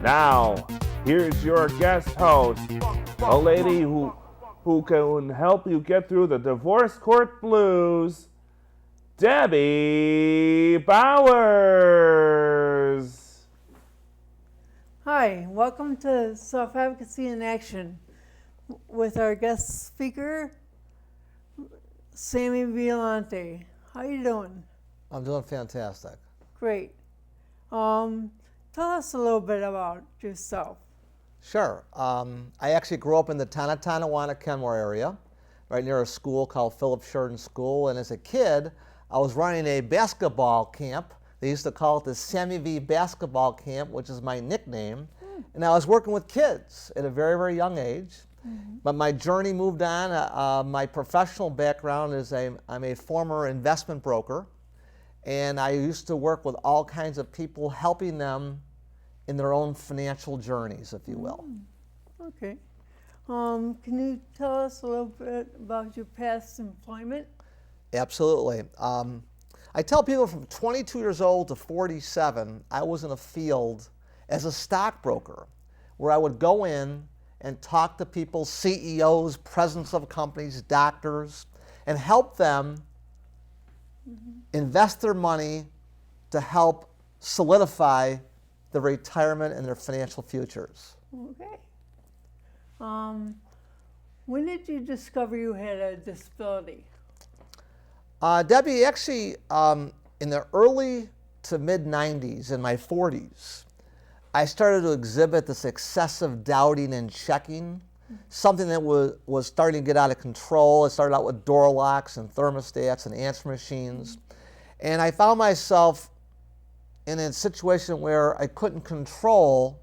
Now, here's your guest host, a lady who can help you get through the divorce court blues, Debbie Bowers. Hi, welcome to Self-Advocacy in Action with our guest speaker, Sammy Violante. How you doing? I'm doing fantastic. Great. Tell us a little bit about yourself. Sure. I actually grew up in the Tonawanda, Kenmore area, right near a school called Philip Sheridan School. And as a kid, I was running a basketball camp. They used to call it the Sammy V basketball camp, which is my nickname. And I was working with kids at a very, very young age. But my journey moved on. My professional background is I'm a former investment broker. And I used to work with all kinds of people, helping them in their own financial journeys, if you will. Okay. Can you tell us a little bit about your past employment? Absolutely. I tell people from 22 years old to 47, I was in a field as a stockbroker where I would go in and talk to people, CEOs, presidents of companies, doctors, and help them invest their money to help solidify the retirement and their financial futures. Okay. When did you discover you had a disability? Debbie, actually, in the early to mid 90s, in my 40s, I started to exhibit this excessive doubting and checking, something that was starting to get out of control. It started out with door locks and thermostats and answer machines. And I found myself in a situation where I couldn't control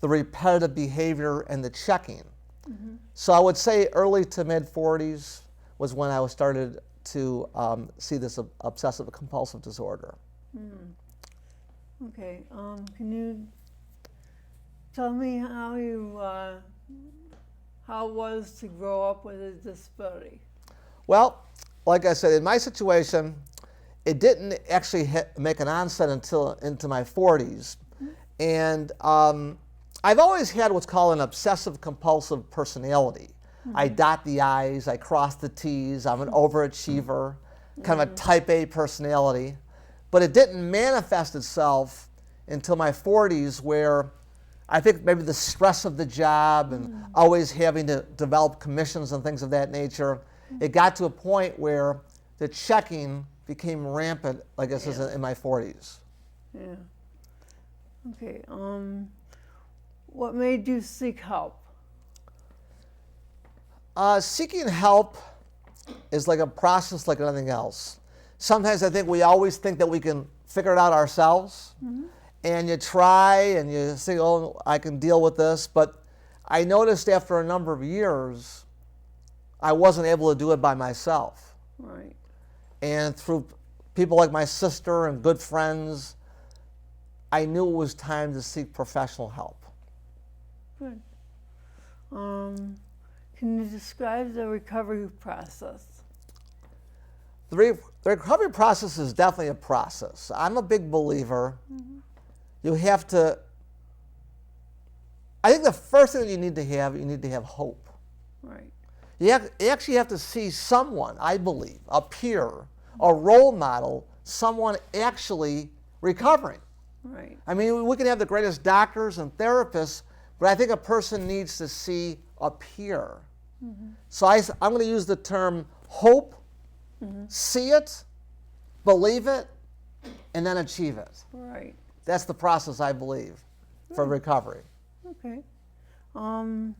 the repetitive behavior and the checking. So I would say early to mid 40s was when I started to see this obsessive compulsive disorder. Okay. Can you tell me how it was to grow up with a disability? Well, like I said, in my situation, it didn't actually make an onset until into my 40s. And I've always had what's called an obsessive compulsive personality. I dot the I's, I cross the T's, I'm an overachiever, kind of a type A personality. But it didn't manifest itself until my 40s, where I think maybe the stress of the job and always having to develop commissions and things of that nature, it got to a point where the checking became rampant, I guess, in my 40s. Yeah. Okay. What made you seek help? Seeking help is like a process like anything else. Sometimes I think we always think that we can figure it out ourselves. And you try and you say, oh, I can deal with this. But I noticed after a number of years, I wasn't able to do it by myself. Right. And through people like my sister and good friends, I knew it was time to seek professional help. Good. Can you describe the recovery process? The recovery process is definitely a process. I'm a big believer. You have to, I think the first thing that you need to have hope. Right. You actually have to see someone, I believe, a peer, a role model, someone actually recovering. Right. I mean, we can have the greatest doctors and therapists, but I think a person needs to see a peer. So I'm going to use the term hope, see it, believe it, and then achieve it. Right. That's the process, I believe, for recovery. Okay. How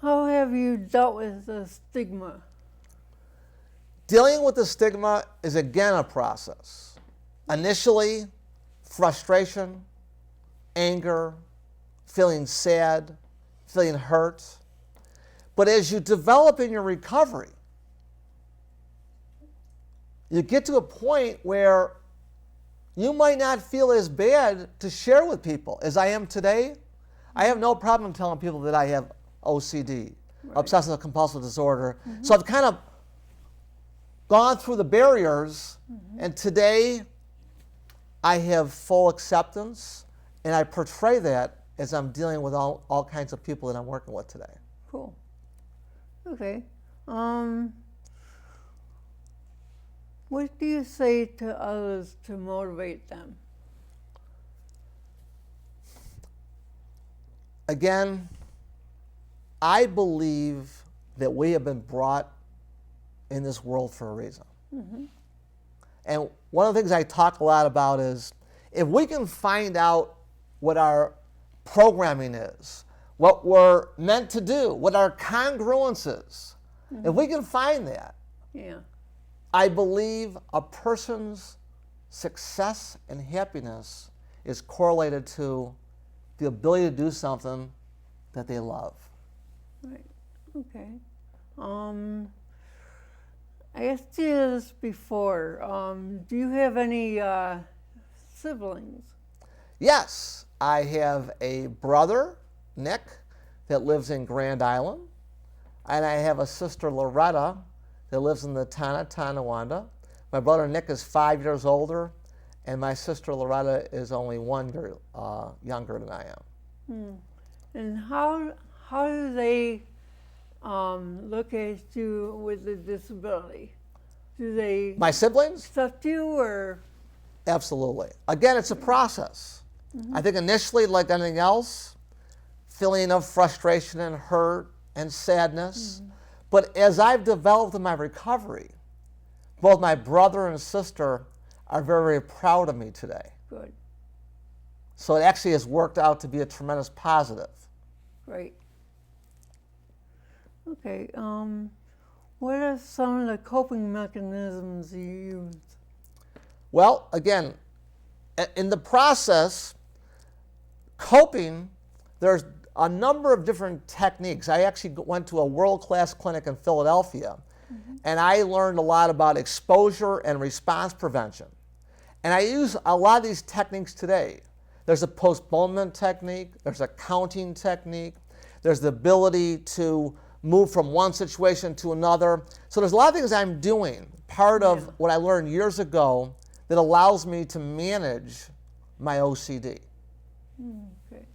have you dealt with the stigma? Dealing with the stigma is again a process. Initially, frustration, anger, feeling sad, feeling hurt. But as you develop in your recovery, you get to a point where you might not feel as bad to share with people as I am today. I have no problem telling people that I have OCD, obsessive compulsive disorder. So I've kind of gone through the barriers, and today I have full acceptance And I portray that as I'm dealing with all kinds of people that I'm working with today. Cool. Okay. What do you say to others to motivate them? Again, I believe that we have been brought in this world for a reason. Mm-hmm. And one of the things I talk a lot about is if we can find out what our programming is, what we're meant to do, what our congruence is, if we can find that, Yeah. I believe a person's success and happiness is correlated to the ability to do something that they love. Right. Okay. I asked you this before. Do you have any siblings? Yes, I have a brother, Nick, that lives in Grand Island, and I have a sister, Loretta, that lives in the town of Tonawanda. My brother Nick is 5 years older, and my sister Loretta is only 1 year younger than I am. And how do they look at you with a disability? Do they My siblings? accept you or? Absolutely. Again, it's a process. I think initially, like anything else, feeling of frustration and hurt and sadness. But as I've developed in my recovery, both my brother and sister are very, very proud of me today. Good. So it actually has worked out to be a tremendous positive. Great. Okay. What are some of the coping mechanisms you use? Well, again, in the process, coping, there's a number of different techniques. I actually went to a world-class clinic in Philadelphia, and I learned a lot about exposure and response prevention. And I use a lot of these techniques today. There's a postponement technique, there's a counting technique, there's the ability to move from one situation to another. So there's a lot of things I'm doing, part of what I learned years ago that allows me to manage my OCD. Okay.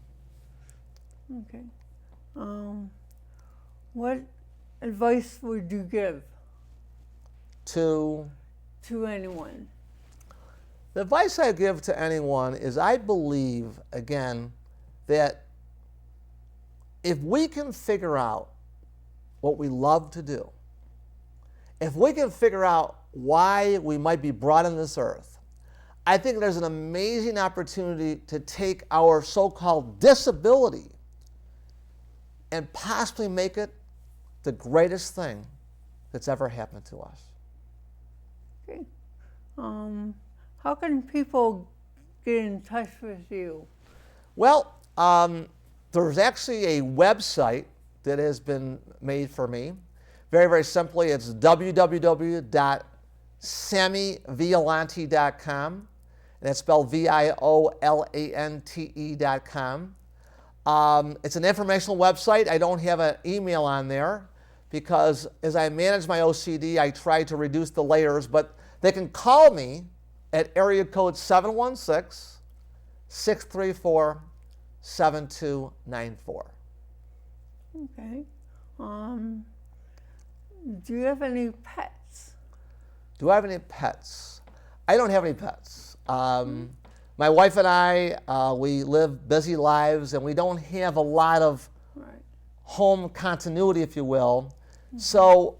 Okay. What advice would you give To anyone? The advice I give to anyone is I believe, again, that if we can figure out what we love to do, if we can figure out why we might be brought on this earth, I think there's an amazing opportunity to take our so-called disability and possibly make it the greatest thing that's ever happened to us. Okay. How can people get in touch with you? Well, there's actually a website that has been made for me. Very, very simply, it's www.sammyviolante.com, and it's spelled Violante.com. It's an informational website. I don't have an email on there because as I manage my OCD, I try to reduce the layers, but they can call me at area code 716-634-7294. Okay. Do you have any pets? Do I have any pets? I don't have any pets. My wife and I, we live busy lives, and we don't have a lot of home continuity, if you will. So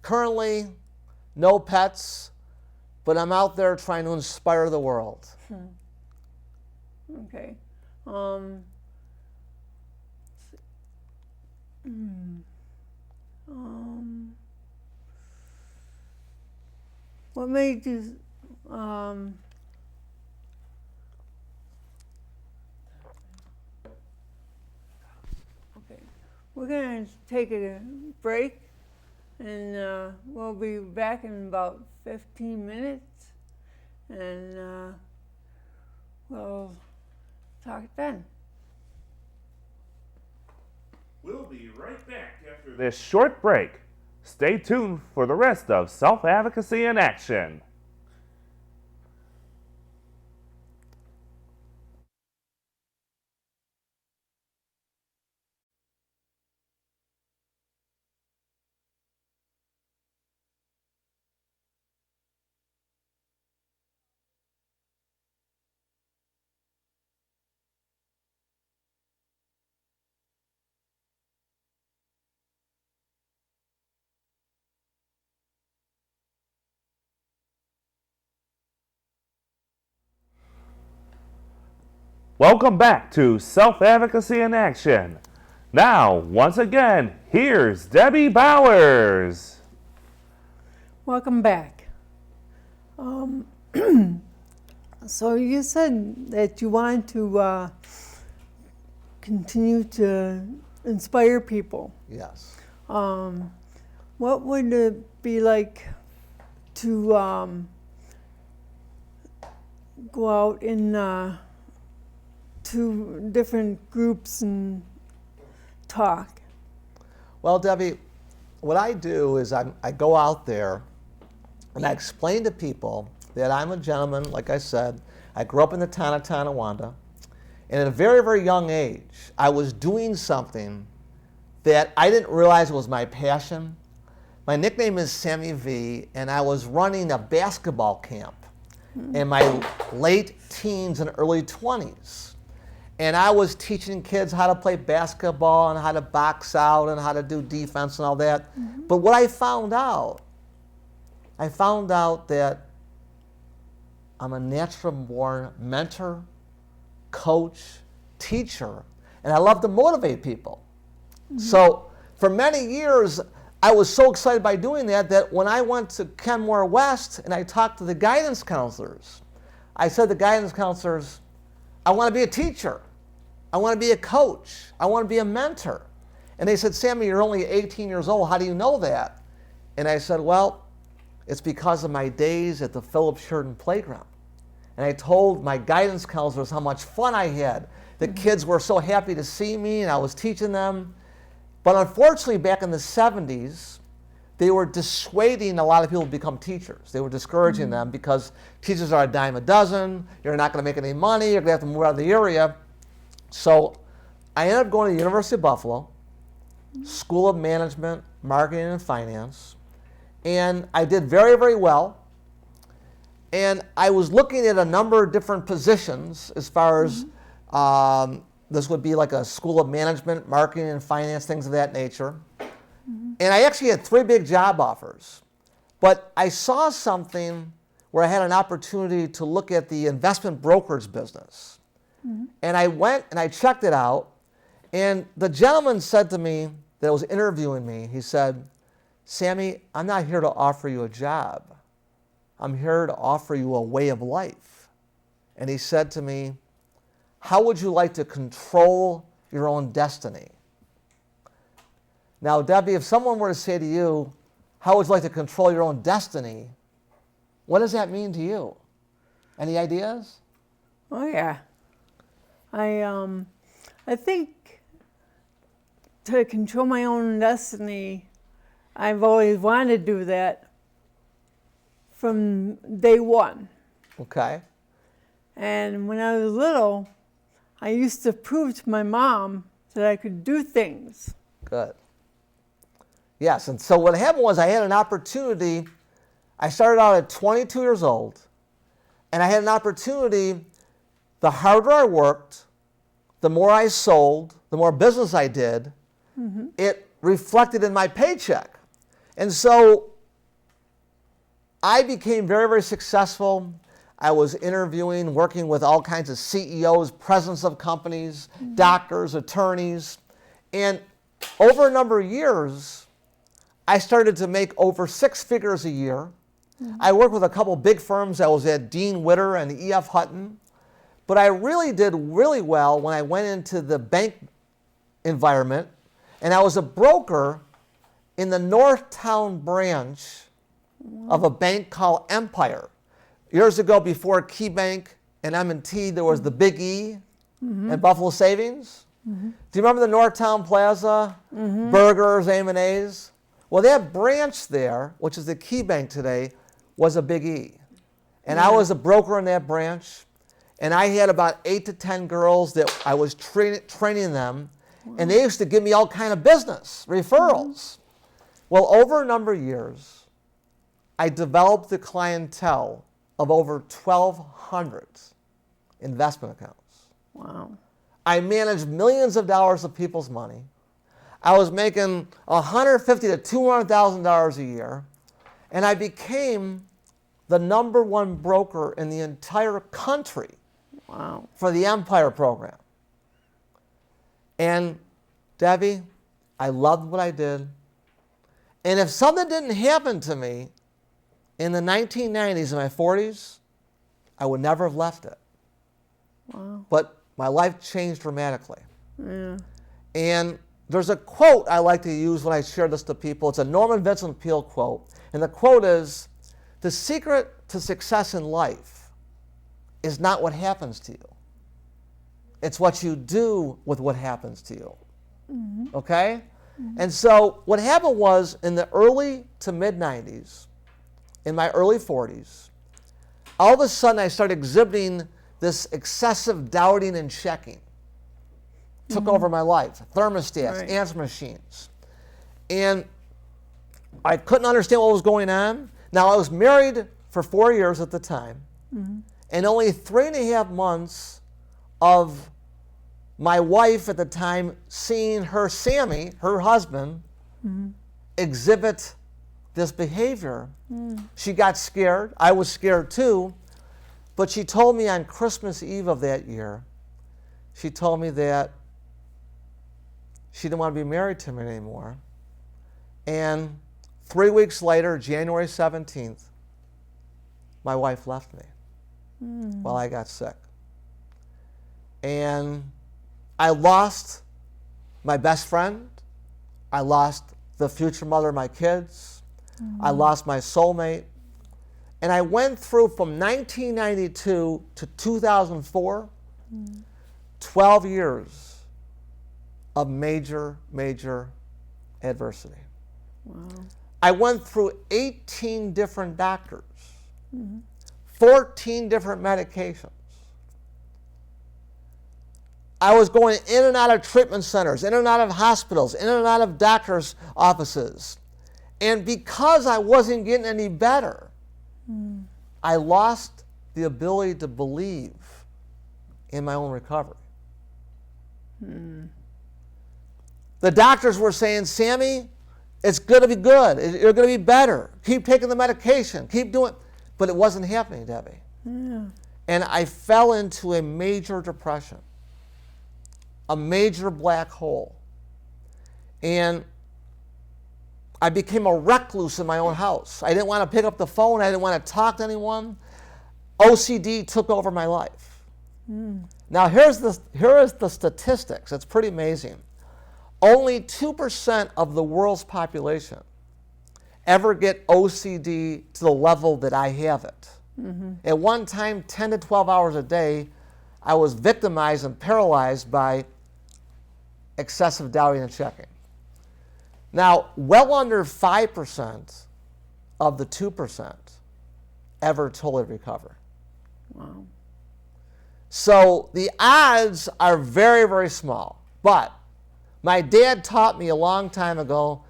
currently, no pets, but I'm out there trying to inspire the world. Okay. What made you okay, we're going to take a break, and we'll be back in about 15 minutes, and we'll talk then. We'll be right back after this short break. Stay tuned for the rest of Self-Advocacy in Action. Welcome back to Self-Advocacy in Action. Now, once again, here's Debbie Bowers. Welcome back. So you said that you wanted to continue to inspire people. Yes. What would it be like to go out in to different groups and talk? Well, Debbie, what I do is I go out there and I explain to people that I'm a gentleman, like I said. I grew up in the town of Tonawanda, and at a very, very young age, I was doing something that I didn't realize was my passion. My nickname is Sammy V, and I was running a basketball camp in my late teens and early 20s. And I was teaching kids how to play basketball and how to box out and how to do defense and all that. But what I found out that I'm a natural born mentor, coach, teacher, and I love to motivate people. So for many years, I was so excited by doing that when I went to Kenmore West and I talked to the guidance counselors, I said to the guidance counselors, I want to be a teacher. I want to be a coach. I want to be a mentor. And they said, Sammy, you're only 18 years old. How do you know that? And I said, well, it's because of my days at the Philip Sheridan Playground. And I told my guidance counselors how much fun I had. The kids were so happy to see me, and I was teaching them. But unfortunately, back in the 70s, they were dissuading a lot of people to become teachers. They were discouraging them because teachers are a dime a dozen. You're not going to make any money. You're going to have to move out of the area. So I ended up going to the University of Buffalo, School of Management, Marketing, and Finance. And I did very, very well. And I was looking at a number of different positions as far as this would be like a School of Management, Marketing, and Finance, things of that nature. And I actually had 3 big job offers. But I saw something where I had an opportunity to look at the investment brokerage business. And I went and I checked it out. And the gentleman said to me that was interviewing me, he said, Sammy, I'm not here to offer you a job. I'm here to offer you a way of life. And he said to me, how would you like to control your own destiny? Now, Debbie, if someone were to say to you, how would you like to control your own destiny? What does that mean to you? Any ideas? Oh yeah, I think to control my own destiny, I've always wanted to do that from day one. Okay. And when I was little, I used to prove to my mom that I could do things. Good. Yes, and so what happened was I had an opportunity. I started out at 22 years old, and I had an opportunity. The harder I worked, the more I sold, the more business I did, it reflected in my paycheck. And so I became very, very successful. I was interviewing, working with all kinds of CEOs, presidents of companies, doctors, attorneys. And over a number of years, I started to make over 6 figures a year. I worked with a couple big firms. I was at Dean Witter and E.F. Hutton. But I really did really well when I went into the bank environment. And I was a broker in the Northtown branch of a bank called Empire. Years ago, before KeyBank and M&T, there was the Big E and Buffalo Savings. Do you remember the Northtown Plaza? Burgers, M&A's? Well, that branch there, which is the KeyBank today, was a Big E. And I was a broker in that branch. And I had about 8 to 10 girls that I was training them. And they used to give me all kind of business, referrals. Well, over a number of years, I developed the clientele of over 1,200 investment accounts. Wow. I managed millions of dollars of people's money. I was making $150,000 to $200,000 a year, and I became the #1 broker in the entire country Wow. for the Empire program. And Debbie, I loved what I did. And if something didn't happen to me in the 1990s, in my 40s, I would never have left it. Wow. But my life changed dramatically. Yeah. And there's a quote I like to use when I share this to people. It's a Norman Vincent Peale quote. And the quote is, "The secret to success in life is not what happens to you. It's what you do with what happens to you." Mm-hmm. Okay? Mm-hmm. And so what happened was, in the early to mid-90s, in my early 40s, all of a sudden I started exhibiting this excessive doubting and checking. Took over my life. Thermostats, Right. answer machines. And I couldn't understand what was going on. Now, I was married for 4 years at the time, and only 3.5 months of my wife at the time seeing her Sammy, her husband, exhibit this behavior. She got scared. I was scared too. But she told me on Christmas Eve of that year, she told me that she didn't want to be married to me anymore. And 3 weeks later, January 17th, my wife left me while I got sick. And I lost my best friend. I lost the future mother of my kids. I lost my soulmate. And I went through from 1992 to 2004, 12 years of major, major adversity. Wow. I went through 18 different doctors, 14 different medications. I was going in and out of treatment centers, in and out of hospitals, in and out of doctors' offices. And because I wasn't getting any better, I lost the ability to believe in my own recovery. The doctors were saying, "Sammy, it's going to be good. You're going to be better. Keep taking the medication. Keep doing it." But it wasn't happening, Debbie. Yeah. And I fell into a major depression, a major black hole. And I became a recluse in my own house. I didn't want to pick up the phone. I didn't want to talk to anyone. OCD took over my life. Now, here is the statistics. It's pretty amazing. Only 2% of the world's population ever get OCD to the level that I have it. At one time, 10 to 12 hours a day, I was victimized and paralyzed by excessive doubting and checking. Now, well under 5% of the 2% ever totally recover. Wow. So the odds are very, very small. But my dad taught me a long time ago.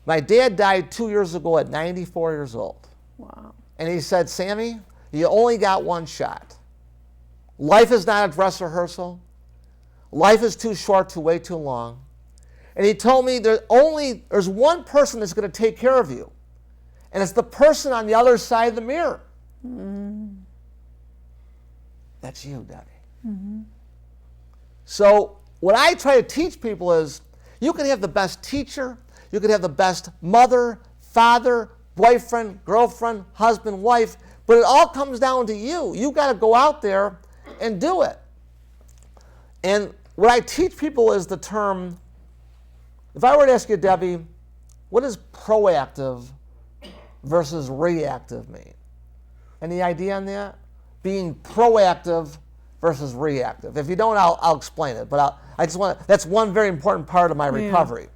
My dad died 2 years ago at 94 years old. Wow. And he said, "Sammy, you only got one shot. Life is not a dress rehearsal. Life is too short to wait too long." And he told me there's one person that's going to take care of you. And it's the person on the other side of the mirror. That's you, Debbie. So what I try to teach people is, you can have the best teacher, you can have the best mother, father, boyfriend, girlfriend, husband, wife, but it all comes down to you. You got to go out there and do it. And what I teach people is the term, if I were to ask you, Debbie, what does proactive versus reactive mean? Any idea on that? Being proactive versus reactive. If you don't, I'll explain it. But I just want to, that's one very important part of my recovery.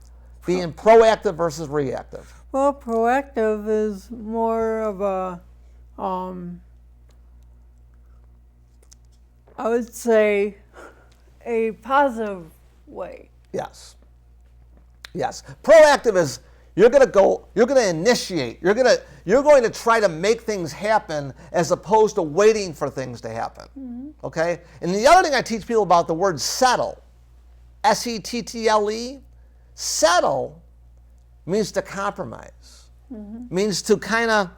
Being proactive versus reactive. Well, proactive is more of a, I would say, a positive way. Yes. Yes. Proactive is you're going to initiate. You're going to try to make things happen as opposed to waiting for things to happen. Okay? And the other thing I teach people about the word settle, S-E-T-T-L-E, settle means to compromise. Means to kind of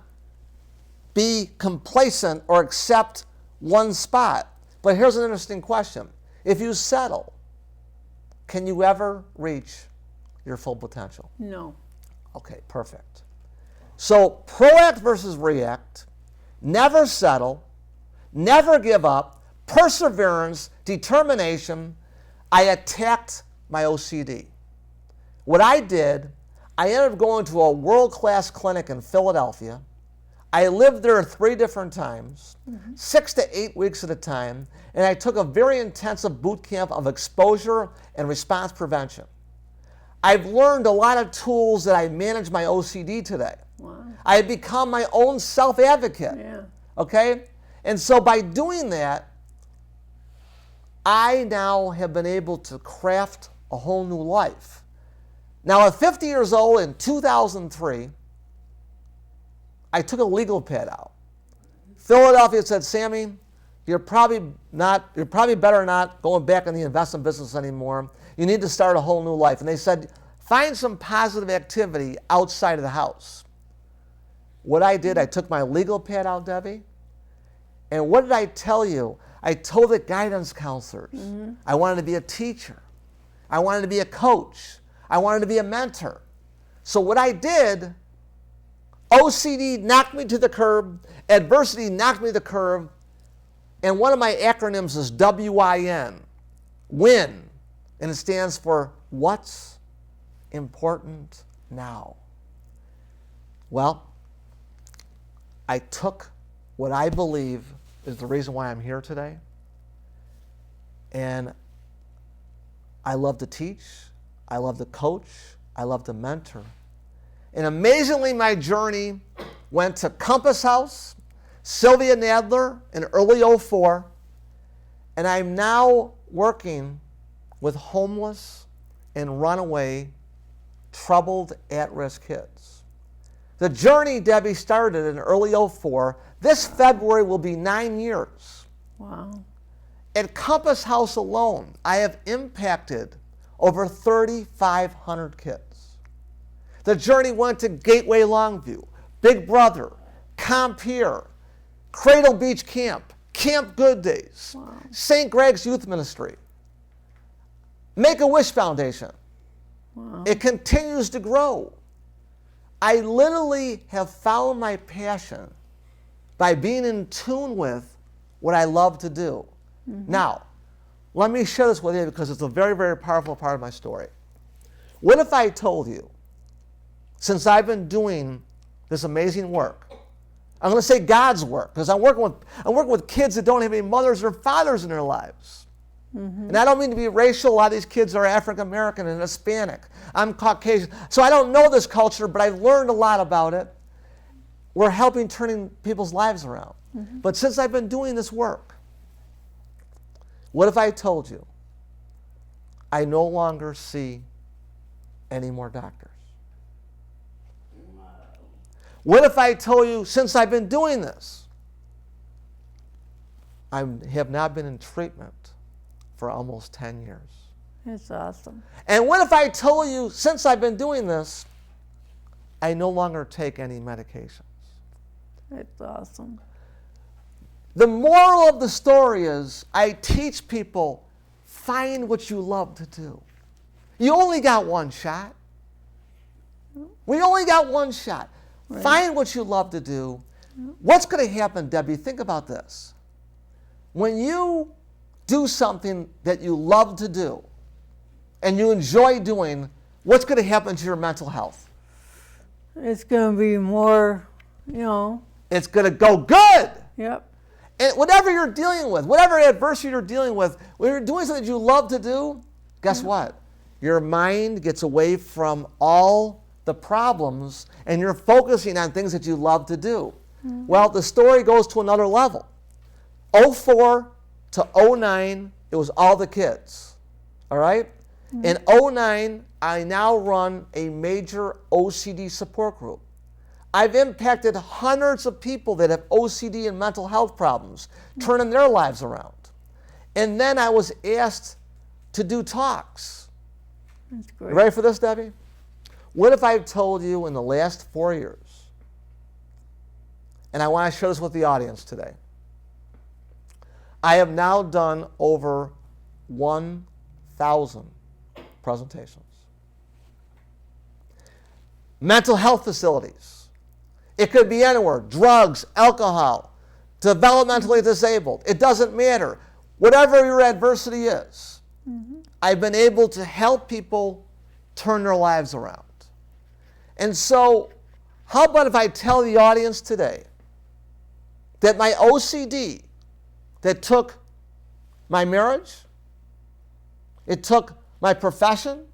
be complacent or accept one spot. But here's an interesting question. If you settle, can you ever reach your full potential? No. Okay, perfect. So proact versus react, never settle, never give up, perseverance, determination. I attacked my OCD. What I did, I ended up going to a world-class clinic in Philadelphia. I lived there 3 different times, 6 to 8 weeks at a time, and I took a very intensive boot camp of exposure and response prevention. I've learned a lot of tools that I manage my OCD today. Wow. I have become my own self-advocate. Yeah. Okay? And so by doing that, I now have been able to craft a whole new life. Now, at 50 years old in 2003, I took a legal pad out. Philadelphia said, Sammy, you're probably better not going back in the investment business anymore. You need to start a whole new life. And they said, find some positive activity outside of the house. What I did, I took my legal pad out, Debbie, and what did I tell you? I told the guidance counselors I wanted to be a teacher. I wanted to be a coach. I wanted to be a mentor. So what I did, OCD knocked me to the curb, adversity knocked me to the curb, and one of my acronyms is WIN, WIN, and it stands for What's Important Now. Well, I took what I believe is the reason why I'm here today, and I love to teach, I love to coach, I love to mentor. And amazingly, my journey went to Compass House, Sylvia Nadler in early '04, and I'm now working with homeless and runaway, troubled, at-risk kids. The journey, Debbie, started in early '04. This February will be 9 years. Wow. At Compass House alone, I have impacted over 3,500 kids. The journey went to Gateway Longview, Big Brother, Compeer, Cradle Beach Camp, Camp Good Days, St. Greg's Youth Ministry, Make-A-Wish Foundation. Wow. It continues to grow. I literally have found my passion by being in tune with what I love to do. Now, let me share this with you because it's a very, very powerful part of my story. What if I told you, since I've been doing this amazing work, I'm going to say God's work, because I'm working with kids that don't have any mothers or fathers in their lives. And I don't mean to be racial. A lot of these kids are African American and Hispanic. I'm Caucasian. So I don't know this culture, but I've learned a lot about it. We're helping turning people's lives around. But since I've been doing this work, what if I told you I no longer see any more doctors? What if I told you, since I've been doing this, I have now been in treatment for almost 10 years? That's awesome. And what if I told you, since I've been doing this, I no longer take any medications? That's awesome. The moral of the story is I teach people, find what you love to do. You only got one shot. We only got one shot. Right. Find what you love to do. What's going to happen, Debbie? Think about this. When you do something that you love to do and you enjoy doing, what's going to happen to your mental health? It's going to be more, It's going to go good. Yep. And whatever you're dealing with, whatever adversity you're dealing with, when you're doing something that you love to do, guess what? Your mind gets away from all the problems and you're focusing on things that you love to do. Well, the story goes to another level. '04 to '09, it was all the kids. All right? In '09, I now run a major OCD support group. I've impacted hundreds of people that have OCD and mental health problems, turning their lives around. And then I was asked to do talks. That's great. You ready for this, Debbie? What if I told you in the last 4 years, and I want to share this with the audience today, I have now done over 1,000 presentations. Mental health facilities. It could be anywhere. Drugs, alcohol, developmentally disabled. It doesn't matter. Whatever your adversity is, I've been able to help people turn their lives around. And so, how about if I tell the audience today that my OCD that took my marriage, it took my profession,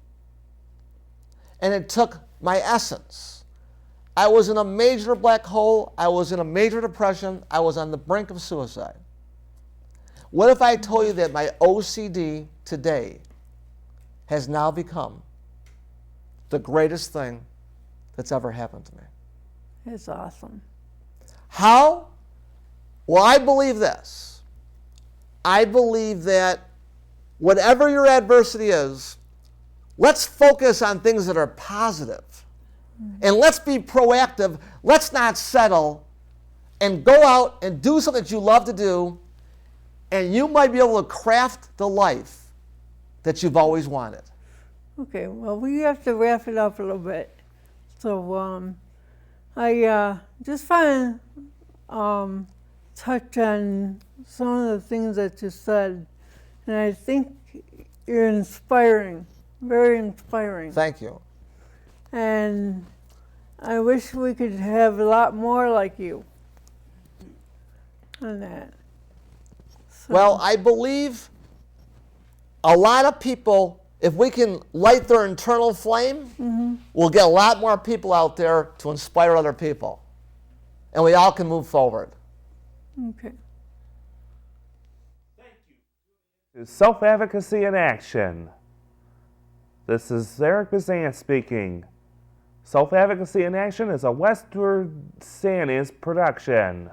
and it took my essence. I was in a major black hole. I was in a major depression. I was on the brink of suicide. What if I told you that my OCD today has now become the greatest thing that's ever happened to me? It's awesome. How? Well, I believe this. I believe that whatever your adversity is, let's focus on things that are positive. And let's be proactive. Let's not settle, and go out and do something that you love to do, and you might be able to craft the life that you've always wanted. Okay, well, we have to wrap it up a little bit. So I just want to touch on some of the things that you said, and I think you're inspiring, very inspiring. Thank you. And I wish we could have a lot more like you on that. So, Well, I believe a lot of people, if we can light their internal flame, we'll get a lot more people out there to inspire other people. And we all can move forward. okay. Self-advocacy in action. This is Eric Bazan speaking. Self-advocacy in action is a Westward Sands production.